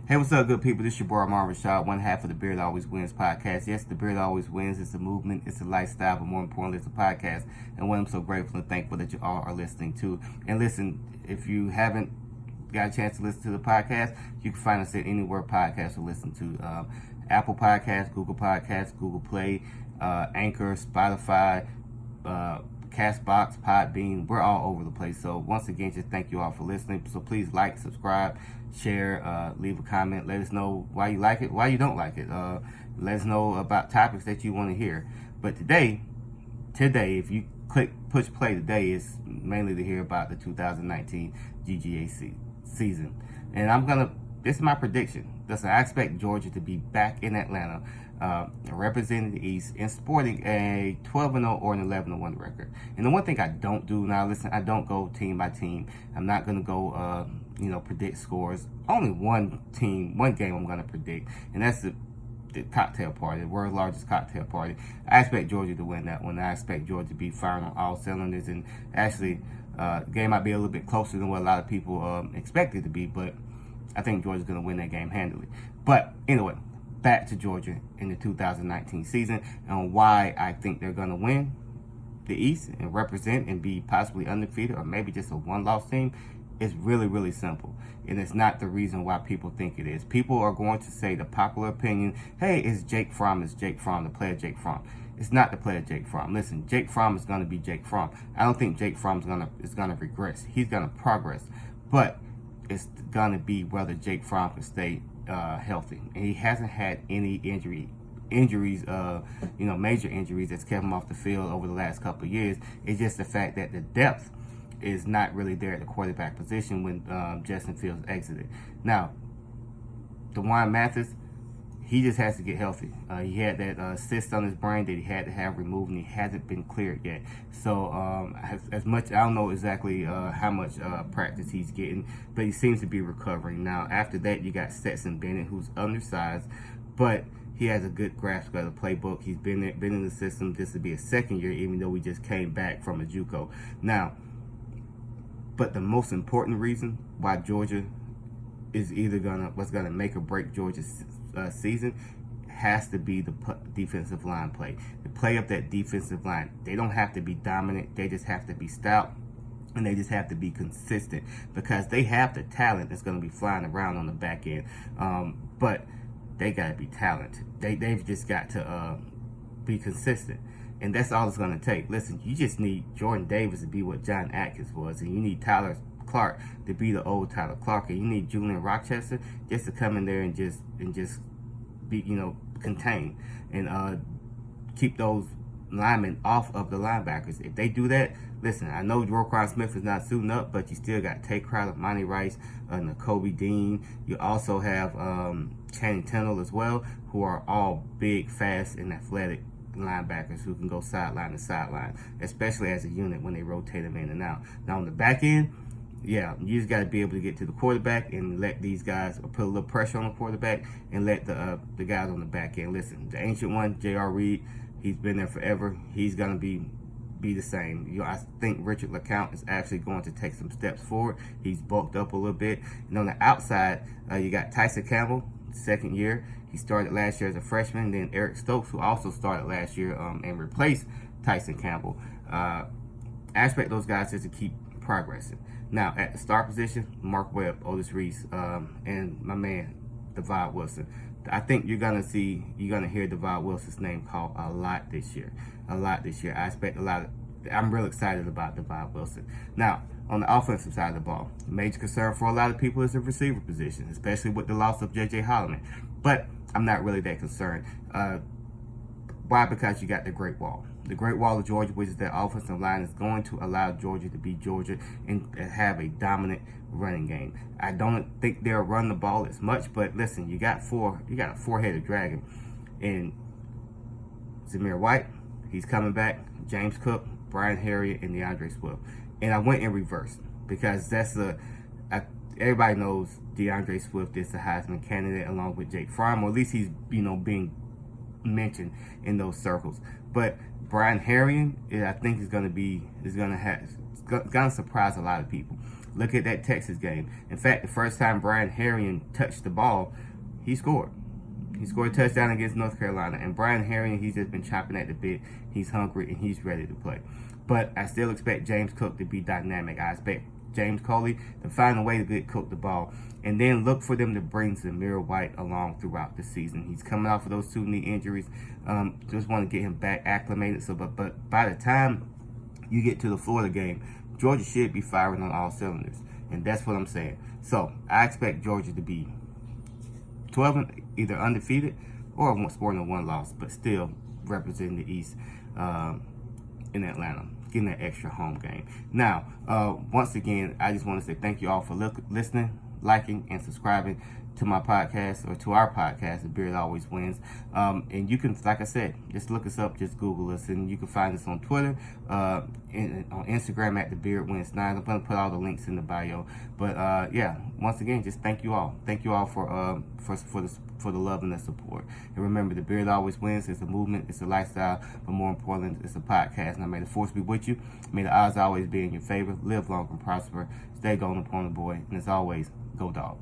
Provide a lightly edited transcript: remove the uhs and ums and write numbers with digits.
Hey, what's up, good people? This is your boy Amar Rashad, one half of the Beard Always Wins podcast. Yes, the Beard Always Wins. It's a movement, it's a lifestyle, but more importantly, it's a podcast. And what I'm so grateful and thankful that you all are listening to. And listen, if you haven't got a chance to listen to the podcast, you can find us at anywhere podcasts to listen to. Apple Podcasts, Google Podcasts, Google Play, Anchor, Spotify, Castbox, Podbean. We're all over the place. So once again, just thank you all for listening. So please like, subscribe, share, leave a comment. Let us know why you like it, why you don't like it. Let us know about topics that you want to hear. But today, if you push play today, is mainly to hear about the 2019 UGA season. And this is my prediction. Listen, I expect Georgia to be back in Atlanta, representing the East and sporting a 12-0 or an 11-1 record. And the one thing I don't do now, listen, I don't go team by team. I'm not going to go, predict scores. Only one game I'm going to predict, and that's the cocktail party, the world's largest cocktail party. I expect Georgia to win that one. I expect Georgia to be firing on all cylinders, and actually, the game might be a little bit closer than what a lot of people expect it to be, but I think Georgia's going to win that game handily. But anyway, back to Georgia in the 2019 season and why I think they're going to win the East and represent and be possibly undefeated or maybe just a one-loss team. It's really, really simple. And it's not the reason why people think it is. People are going to say the popular opinion, hey, it's Jake Fromm, the player Jake Fromm. It's not the player Jake Fromm. Listen, Jake Fromm is going to be Jake Fromm. I don't think Jake Fromm is going to regress. He's going to progress. But it's going to be whether Jake Fromm can stay healthy. And he hasn't had any injuries, major injuries that's kept him off the field over the last couple of years. It's just the fact that the depth is not really there at the quarterback position when Justin Fields exited. Now, DeJuan Mathis, he just has to get healthy. He had that cyst on his brain that he had to have removed, and he hasn't been cleared yet. So as much, I don't know exactly how much practice he's getting, but he seems to be recovering. Now, after that, you got Stetson Bennett, who's undersized, but he has a good grasp of the playbook. He's been in the system. This will be his second year, even though we just came back from a JUCO. Now, but the most important reason why Georgia is what's gonna make or break Georgia's season has to be the defensive line play. The play of that defensive line. They don't have to be dominant. They just have to be stout, and they just have to be consistent because they have the talent that's going to be flying around on the back end. But they got to be talented. They've just got to be consistent. And that's all it's going to take. Listen, you just need Jordan Davis to be what John Atkins was, and you need Tyler Clark to be the old Tyler Clark, and you need Julian Rochester just to come in there and just be, contained and keep those linemen off of the linebackers. If they do that, listen, I know Roquan Smith is not suiting up, but you still got Tay Crowder, Monty Rice, Nakobe Dean. You also have Channing Tindall as well, who are all big, fast, and athletic linebackers who can go sideline to sideline, especially as a unit when they rotate them in and out. Now on the back end, yeah, you just got to be able to get to the quarterback and let these guys put a little pressure on the quarterback and let the guys on the back end. Listen, the ancient one, J.R. Reed, he's been there forever. He's going to be the same. I think Richard LeCounte is actually going to take some steps forward. He's bulked up a little bit. And on the outside, you got Tyson Campbell, second year. He started last year as a freshman. Then Eric Stokes, who also started last year and replaced Tyson Campbell. I expect those guys just to keep progressing. Now, at the star position, Mark Webb, Otis Reese, and my man, Devon Wilson. I think you're going to hear Devon Wilson's name called a lot this year. I expect a lot. I'm real excited about Devon Wilson. Now, on the offensive side of the ball, major concern for a lot of people is the receiver position, especially with the loss of J.J. Holloman. But I'm not really that concerned. Why? Because you got the Great Wall. The Great Wall of Georgia, which is their offensive line, is going to allow Georgia to be Georgia and have a dominant running game. I don't think they'll run the ball as much, but listen, you got a four-headed dragon. And Zamir White, he's coming back. James Cook, Brian Harriet, and DeAndre Swift. And I went in reverse because everybody knows DeAndre Swift is the Heisman candidate along with Jake Fromm, or at least he's being mentioned in those circles. But Brian Harriet, I think, is going to surprise a lot of people. Look at that Texas game. In fact, the first time Brian Herrien touched the ball, he scored. He scored a touchdown against North Carolina. And Brian Herrien, he's just been chomping at the bit. He's hungry and he's ready to play. But I still expect James Cook to be dynamic. I expect James Coley to find a way to get Cook the ball. And then look for them to bring Zamir White along throughout the season. He's coming off of those 2 knee injuries. Just want to get him back acclimated. So, but by the time you get to the Florida game, Georgia should be firing on all cylinders. And that's what I'm saying. So I expect Georgia to be 12, either undefeated or scoring a 1 loss, but still representing the East in Atlanta, getting that extra home game. Now, once again, I just want to say thank you all for listening, liking, and subscribing to my podcast, or to our podcast, The Beard Always Wins. And you can, like I said, just look us up, just Google us, and you can find us on Twitter, and on Instagram at The Beard Wins 9. I'm going to put all the links in the bio. But yeah, once again, just thank you all. Thank you all for the love and the support. And remember, The Beard Always Wins. It's a movement, it's a lifestyle, but more importantly, it's a podcast. Now, may the force be with you. May the odds always be in your favor. Live long and prosper. Stay golden upon the boy. And as always, go Dogs.